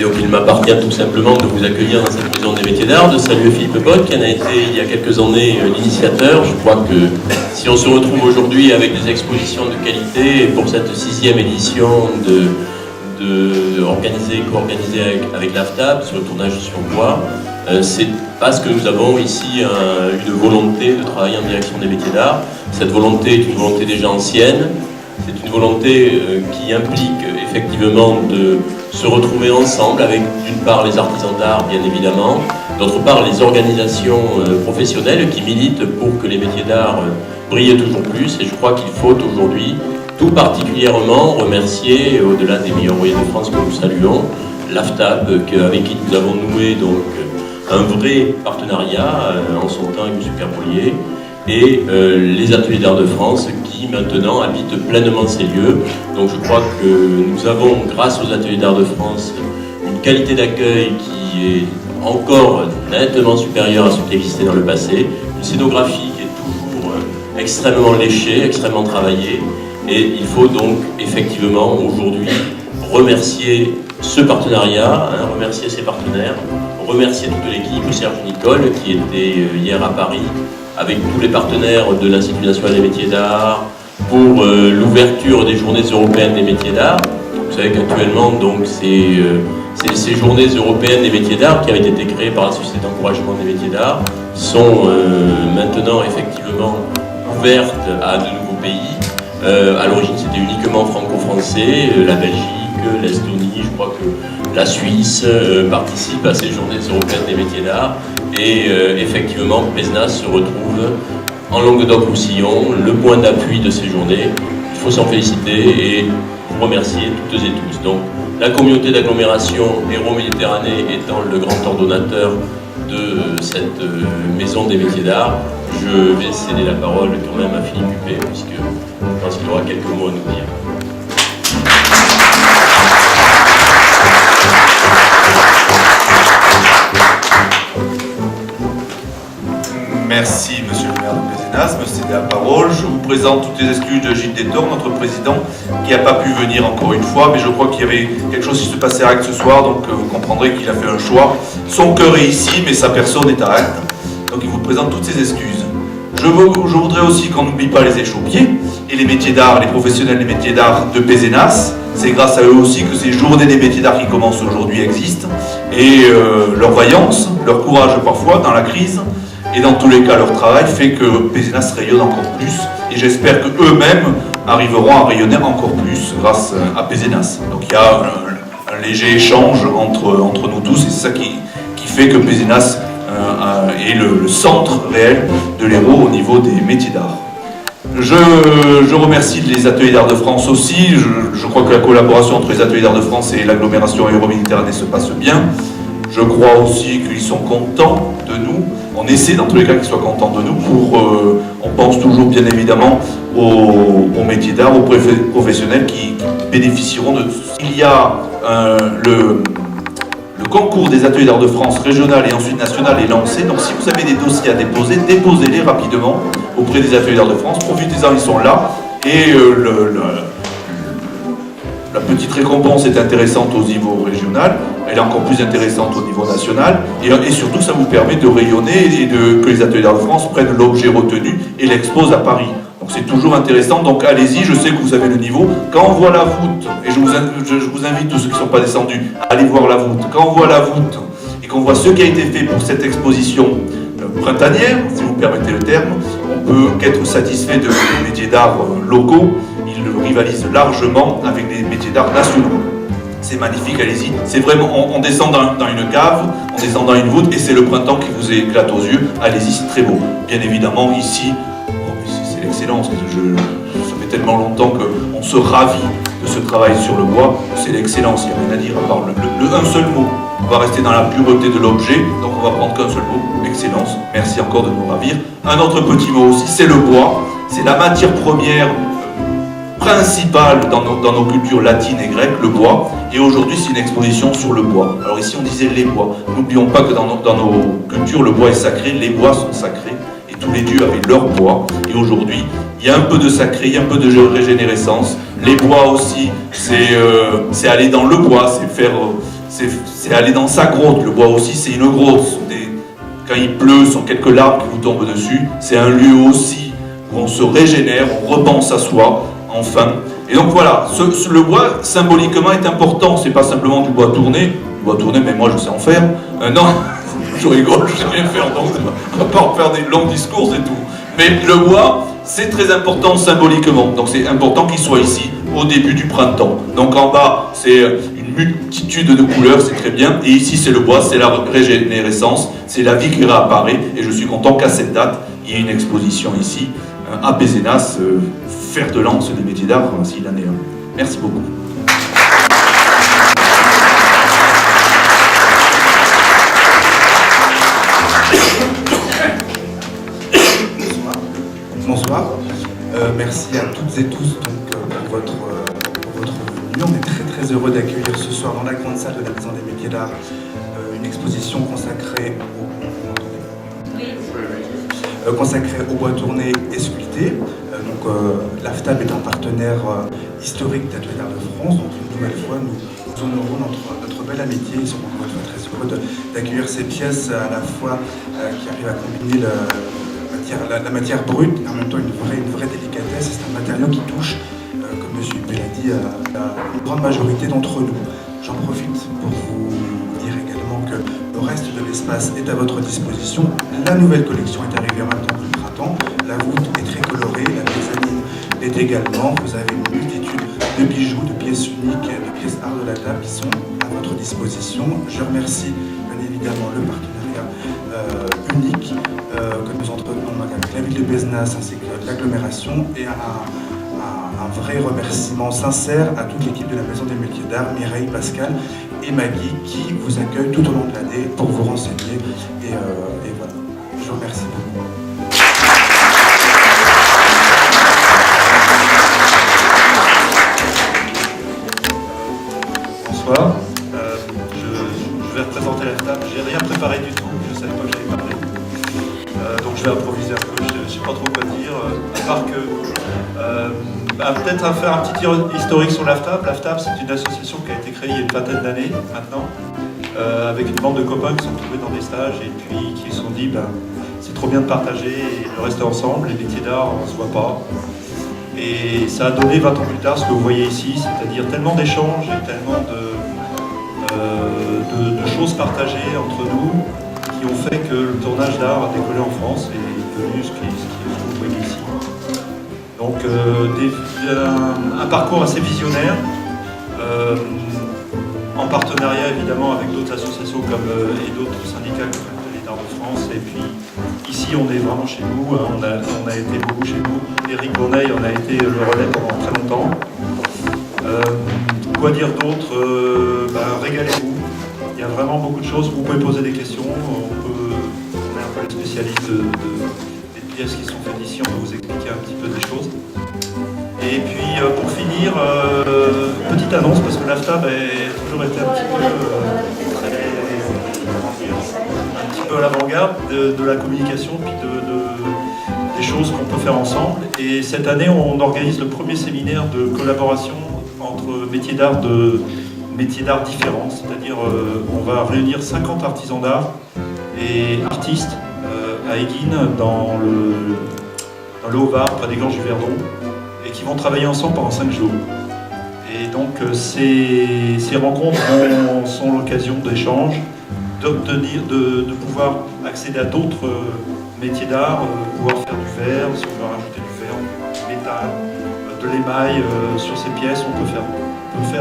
donc il m'appartient tout simplement de vous accueillir dans cette maison des métiers d'art, de saluer Philippe Bott qui en a été il y a quelques années l'initiateur. Je crois que si on se retrouve aujourd'hui avec des expositions de qualité pour cette 6e édition co-organisée avec l'AFTAB sur le tournage sur bois, c'est parce que nous avons ici une volonté de travailler en direction des métiers d'art. Cette volonté est une volonté déjà ancienne. C'est une volonté qui implique effectivement de se retrouver ensemble avec d'une part les artisans d'art bien évidemment, d'autre part les organisations professionnelles qui militent pour que les métiers d'art brillent toujours plus. Et je crois qu'il faut aujourd'hui tout particulièrement remercier, au-delà des meilleurs ouvriers de France que nous saluons, l'AFTAB avec qui nous avons noué donc un vrai partenariat en son temps avec M. Carpolier, et les ateliers d'art de France qui maintenant habitent pleinement ces lieux. Donc je crois que nous avons, grâce aux ateliers d'art de France, une qualité d'accueil qui est encore nettement supérieure à ce qui existait dans le passé, une scénographie qui est toujours extrêmement léchée, extrêmement travaillée, et il faut donc effectivement aujourd'hui remercier ce partenariat, remercier ses partenaires, remercier toute l'équipe, Serge Nicole qui était hier à Paris, avec tous les partenaires de l'Institut national des métiers d'art, pour l'ouverture des journées européennes des métiers d'art. Vous savez qu'actuellement, donc, ces journées européennes des métiers d'art, qui avaient été créées par la Société d'encouragement des métiers d'art, sont maintenant effectivement ouvertes à de nouveaux pays. À l'origine, c'était uniquement franco-français, la Belgique, l'Estonie, je crois que la Suisse participe à ces journées européennes des métiers d'art. Et effectivement, Pézenas se retrouve en Languedoc-Roussillon, le point d'appui de ces journées. Il faut s'en féliciter et remercier toutes et tous. Donc, la communauté d'agglomération Hérault-Méditerranée étant le grand ordonnateur de cette maison des métiers d'art, je vais céder la parole quand même à Philippe Huppé, puisque je pense qu'il aura quelques mots à nous dire. Merci, monsieur le maire de Pézenas, me céder la parole. Je vous présente toutes les excuses de Gilles Détor, notre président, qui n'a pas pu venir encore une fois, mais je crois qu'il y avait quelque chose qui se passait à Actes ce soir, donc vous comprendrez qu'il a fait un choix. Son cœur est ici, mais sa personne est à Actes, donc il vous présente toutes ses excuses. Je voudrais aussi qu'on n'oublie pas les échopiers et les métiers d'art, les professionnels des métiers d'art de Pézenas. C'est grâce à eux aussi que ces journées des métiers d'art qui commencent aujourd'hui existent, et leur vaillance, leur courage parfois dans la crise, et dans tous les cas, leur travail fait que Pézenas rayonne encore plus. Et j'espère qu'eux-mêmes arriveront à rayonner encore plus grâce à Pézenas. Donc il y a un léger échange entre nous tous. Et c'est ça qui fait que Pézenas est le centre réel de l'Hérault au niveau des métiers d'art. Je remercie les ateliers d'art de France aussi. Je crois que la collaboration entre les ateliers d'art de France et l'agglomération Hérault-Méditerranée se passe bien. Je crois aussi qu'ils sont contents de nous. On essaie dans tous les cas qu'ils soient contents de nous. On pense toujours bien évidemment aux métiers d'art, aux professionnels qui bénéficieront de... Il y a le concours des ateliers d'art de France régional et ensuite national est lancé. Donc si vous avez des dossiers à déposer, déposez-les rapidement auprès des ateliers d'art de France. Profitez-en, ils sont là. Et la petite récompense est intéressante au niveau régional, elle est encore plus intéressante au niveau national, et surtout ça vous permet de rayonner et que les ateliers d'art de France prennent l'objet retenu et l'exposent à Paris. Donc c'est toujours intéressant, donc allez-y, je sais que vous avez le niveau. Quand on voit la voûte, et je vous invite tous ceux qui ne sont pas descendus à aller voir la voûte, quand on voit la voûte et qu'on voit ce qui a été fait pour cette exposition printanière, si vous permettez le terme, on peut qu'être satisfait de nos métiers d'art locaux. Ils rivalisent largement avec les métiers d'art nationaux. C'est magnifique, allez-y. C'est vraiment, on descend dans une cave, on descend dans une voûte, et c'est le printemps qui vous éclate aux yeux. Allez-y, c'est très beau. Bien évidemment, ici, c'est l'excellence. Ça fait tellement longtemps qu'on se ravit de ce travail sur le bois. C'est l'excellence, il n'y a rien à dire, à part un seul mot. On va rester dans la pureté de l'objet, donc on va prendre qu'un seul mot, excellence. Merci encore de nous ravir. Un autre petit mot aussi, c'est le bois. C'est la matière première principale dans nos cultures latines et grecques, le bois, et aujourd'hui c'est une exposition sur le bois. Alors ici on disait les bois, n'oublions pas que dans nos cultures le bois est sacré, les bois sont sacrés, et tous les dieux avaient leur bois, et aujourd'hui il y a un peu de sacré, il y a un peu de régénérescence. Les bois aussi, c'est aller dans le bois, c'est aller dans sa grotte. Le bois aussi, c'est une grotte. Quand il pleut, ce sont quelques larmes qui vous tombent dessus. C'est un lieu aussi où on se régénère, on repense à soi, enfin. Et donc voilà, le bois, symboliquement, est important. C'est pas simplement du bois tourné. Du bois tourné, mais moi, je sais en faire. Non, je rigole, je sais rien faire, donc on va pas en faire des longs discours, c'est tout. Mais le bois, c'est très important symboliquement. Donc c'est important qu'il soit ici, au début du printemps. Donc en bas, c'est une multitude de couleurs, c'est très bien. Et ici, c'est le bois, c'est la régénérescence, c'est la vie qui réapparaît. Et je suis content qu'à cette date, il y ait une exposition ici, à Pézenas, fer de lance des métiers d'art, s'il en est un. Merci beaucoup. Bonsoir. Merci à toutes et tous pour votre venue. On est très heureux d'accueillir ce soir dans la grande salle de la Maison des Métiers d'Art une exposition consacrée au bois tourné et sculpté. L'AFTAB est un partenaire historique d'Ateliers d'Art de France. Donc une nouvelle fois, nous honorons notre bel amitié. Nous sommes encore une fois très heureux d'accueillir ces pièces à la fois qui arrivent à combiner la matière brute et en même temps une vraie délicatesse. C'est un matériau qui touche, comme M. Huppé l'a dit, à une grande majorité d'entre nous. J'en profite pour vous dire également que le reste de l'espace est à votre disposition. La nouvelle collection est arrivée en même temps que le printemps. La voûte est très colorée, la mezzanine l'est également. Vous avez une multitude de bijoux, de pièces uniques, de pièces art de la table qui sont à votre disposition. Je remercie bien évidemment le partenariat unique que nous entretenons avec la ville de Pézenas ainsi que l'agglomération et un vrai remerciement sincère à toute l'équipe de la Maison des Métiers d'Art, Mireille, Pascal et Maggie qui vous accueillent tout au long de l'année pour vous renseigner et voilà, je vous remercie beaucoup. Bonsoir, je vais représenter l'AFTAB. J'ai rien préparé du tout, je ne savais pas que j'allais parler. Donc je vais improviser un peu, je ne sais pas trop quoi dire, à part que peut-être faire un petit historique sur l'AFTAB. L'AFTAB, c'est une association qui a été créée il y a une vingtaine d'années maintenant, avec une bande de copains qui sont trouvés dans des stages et puis qui se sont dit c'est trop bien de partager et de rester ensemble, les métiers d'art on ne se voit pas. Et ça a donné 20 ans plus tard ce que vous voyez ici, c'est-à-dire tellement d'échanges et tellement de choses partagées entre nous qui ont fait que le tournage d'art a décollé en France et est devenu ce que vous voyez ici. Donc un parcours assez visionnaire, en partenariat évidemment avec d'autres associations et d'autres syndicats comme l'Atelier d'Art de France. Et puis ici on est vraiment chez nous, on a été beaucoup chez nous. Éric Bourneil en a été le relais pendant très longtemps. Quoi dire d'autre? Régalez-vous. Il y a vraiment beaucoup de choses. Vous pouvez poser des questions. On est un peu les spécialistes des pièces qui sont faites ici. On peut vous expliquer un petit peu des choses. Et puis pour finir, petite annonce parce que l'AFTAB a toujours été un petit peu à l'avant-garde de la communication puis des choses qu'on peut faire ensemble. Et cette année, on organise le premier séminaire de collaboration entre métiers d'art différents, c'est-à-dire on va réunir 50 artisans d'art et artistes à Éguines, dans le Haut-Var, près des gorges du Verdon, et qui vont travailler ensemble pendant 5 jours. Et donc ces rencontres sont l'occasion d'échanges, de pouvoir accéder à d'autres métiers d'art, pouvoir faire du verre, si on veut rajouter du verre, du métal, de l'émail sur ces pièces, on peut faire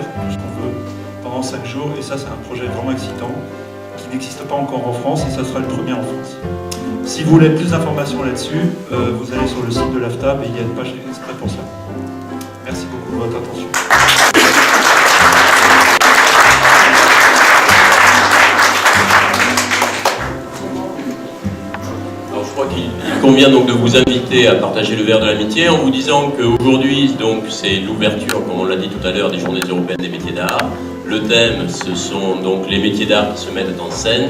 tout ce qu'on veut pendant 5 jours, et ça c'est un projet vraiment excitant qui n'existe pas encore en France et ça sera le premier en France. Si vous voulez plus d'informations là-dessus, vous allez sur le site de l'AFTAB et il y a une page exprès pour ça. Merci beaucoup de votre attention. Alors je crois qu'il convient donc de vous inviter à partager le verre de l'amitié en vous disant qu'aujourd'hui donc c'est l'ouverture, comme on l'a dit tout à l'heure, des Journées européennes des métiers d'art. Le thème, ce sont donc les métiers d'art qui se mettent en scène.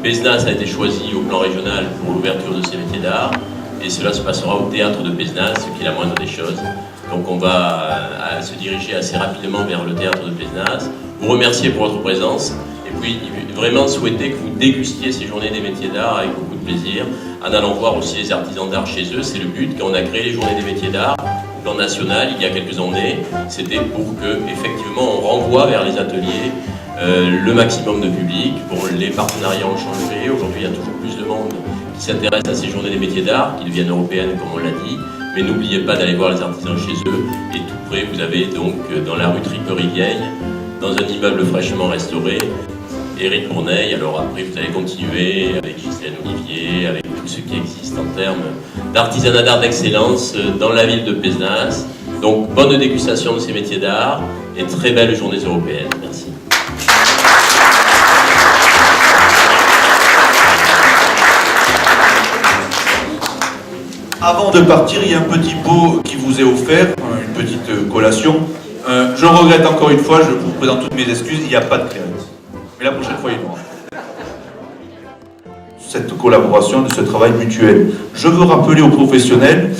Pézenas a été choisi au plan régional pour l'ouverture de ces métiers d'art et cela se passera au théâtre de Pézenas, ce qui est la moindre des choses. Donc on va se diriger assez rapidement vers le théâtre de Pézenas. Vous remercier pour votre présence oui, vraiment souhaiter que vous dégustiez ces journées des métiers d'art avec beaucoup de plaisir, en allant voir aussi les artisans d'art chez eux. C'est le but. Quand on a créé les journées des métiers d'art au plan national il y a quelques années, c'était pour que effectivement on renvoie vers les ateliers le maximum de public. Bon, les partenariats ont changé. Aujourd'hui, il y a toujours plus de monde qui s'intéresse à ces journées des métiers d'art, qui deviennent européennes comme on l'a dit. Mais n'oubliez pas d'aller voir les artisans chez eux. Et tout près, vous avez donc dans la rue Triperie-Vieille, dans un immeuble fraîchement restauré, Éric Bourneil. Alors après, vous allez continuer avec Ghislaine Olivier, avec tout ce qui existe en termes d'artisanat d'art d'excellence dans la ville de Pézenas. Donc, bonne dégustation de ces métiers d'art et très belles journées européennes. Merci. Avant de partir, il y a un petit pot qui vous est offert, une petite collation. Je regrette encore une fois, je vous présente toutes mes excuses, il n'y a pas de créance. Mais la prochaine fois, il y aura. Cette collaboration, de ce travail mutuel. Je veux rappeler aux professionnels